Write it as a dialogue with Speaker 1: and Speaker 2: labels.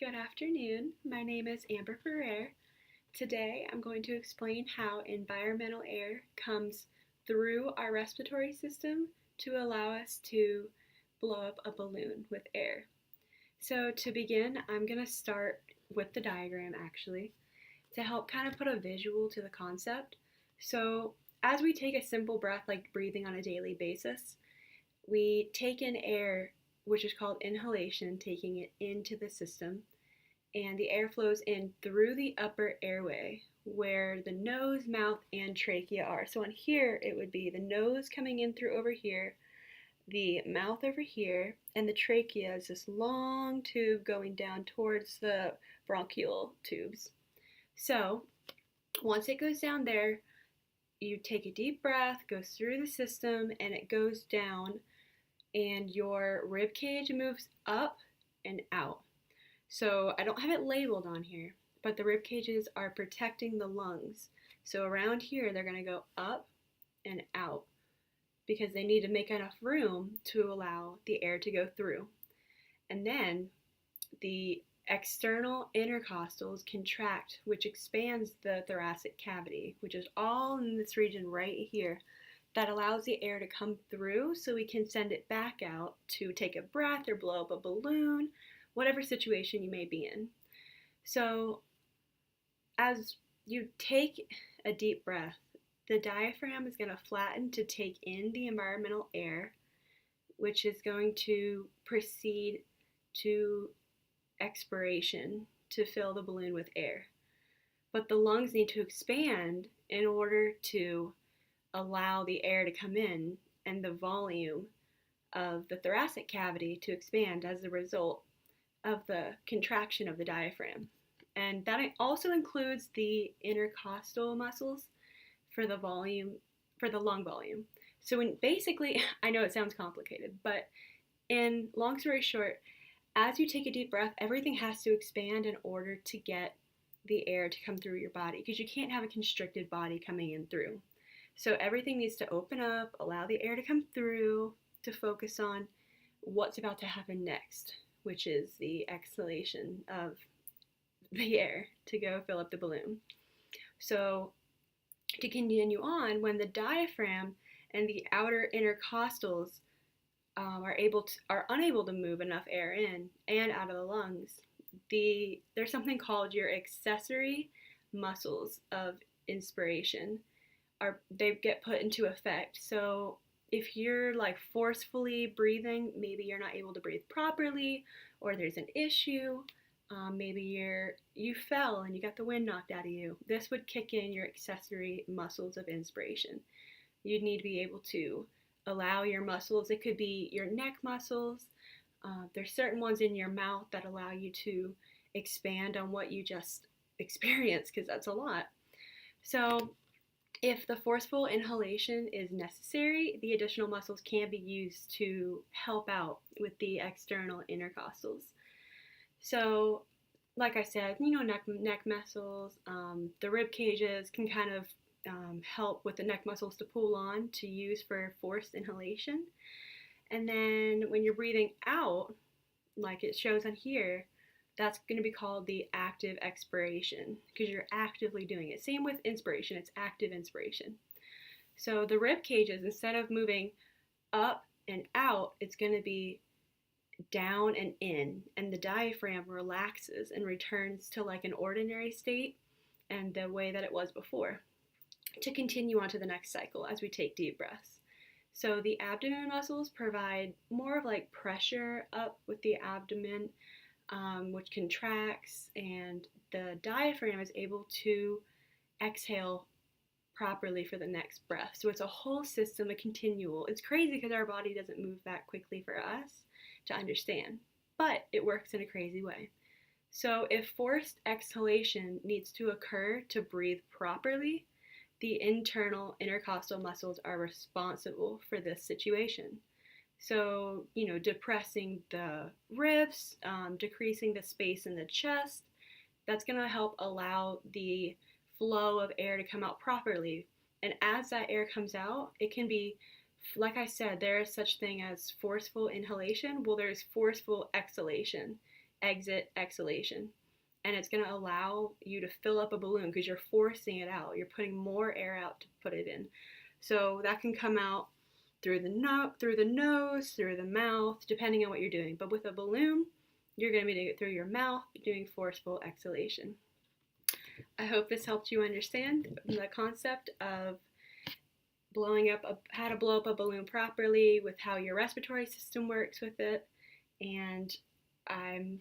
Speaker 1: Good afternoon. My name is Amber Ferrer. Today I'm going to explain how environmental air comes through our respiratory system to allow us to blow up a balloon with air. So to begin, I'm going to start with the diagram actually to help kind of put a visual to the concept. So as we take a simple breath like breathing on a daily basis, we take in air, which is called inhalation, taking it into the system, and the air flows in through the upper airway where the nose, mouth, and trachea are. So on here, it would be the nose coming in through over here, the mouth over here, and the trachea is this long tube going down towards the bronchial tubes. So once it goes down there, you take a deep breath, goes through the system, and it goes down, and your rib cage moves up and out. So I don't have it labeled on here, but the rib cages are protecting the lungs. So around here, they're going to go up and out because they need to make enough room to allow the air to go through. And then the external intercostals contract, which expands the thoracic cavity, which is all in this region right here, that allows the air to come through so we can send it back out to take a breath or blow up a balloon, whatever situation you may be in. So as you take a deep breath, the diaphragm is going to flatten to take in the environmental air, which is going to proceed to expiration to fill the balloon with air. But the lungs need to expand in order to allow the air to come in and the volume of the thoracic cavity to expand as a result of the contraction of the diaphragm. And that also includes the intercostal muscles for the volume, for the lung volume. So when basically, I know it sounds complicated, but in long story short, as you take a deep breath, everything has to expand in order to get the air to come through your body because you can't have a constricted body coming in through. So everything needs to open up, allow the air to come through to focus on what's about to happen next, which is the exhalation of the air to go fill up the balloon. So to continue on, when the diaphragm and the outer intercostals are unable to move enough air in and out of the lungs, there's something called your accessory muscles of inspiration. They get put into effect. So if you're like forcefully breathing, maybe you're not able to breathe properly, or there's an issue, maybe you fell and you got the wind knocked out of you. This would kick in your accessory muscles of inspiration. You'd need to be able to allow your muscles, it could be your neck muscles, there's certain ones in your mouth that allow you to expand on what you just experienced, because that's a lot. So if the forceful inhalation is necessary, the additional muscles can be used to help out with the external intercostals. So, like I said, neck muscles, the rib cages can kind of help with the neck muscles to pull on to use for forced inhalation. And then when you're breathing out, like it shows on here, that's going to be called the active expiration because you're actively doing it. Same with inspiration, it's active inspiration. So the rib cages, instead of moving up and out, it's going to be down and in, and the diaphragm relaxes and returns to like an ordinary state and the way that it was before, to continue on to the next cycle as we take deep breaths. So the abdomen muscles provide more of like pressure up with the abdomen, which contracts, and the diaphragm is able to exhale properly for the next breath. So it's a whole system, a continual. It's crazy because our body doesn't move that quickly for us to understand, but it works in a crazy way. So if forced exhalation needs to occur to breathe properly, the internal intercostal muscles are responsible for this situation. So, depressing the ribs, decreasing the space in the chest, that's going to help allow the flow of air to come out properly. And as that air comes out, it can be, like I said, there is such thing as forceful inhalation. Well, there's forceful exhalation. exit exhalation. And it's going to allow you to fill up a balloon because you're forcing it out. You're putting more air out to put it in. So that can come out through the nose, through the mouth, depending on what you're doing. But with a balloon, you're going to be doing it through your mouth, doing forceful exhalation. I hope this helped you understand the concept of how to blow up a balloon properly, with how your respiratory system works with it. And I'm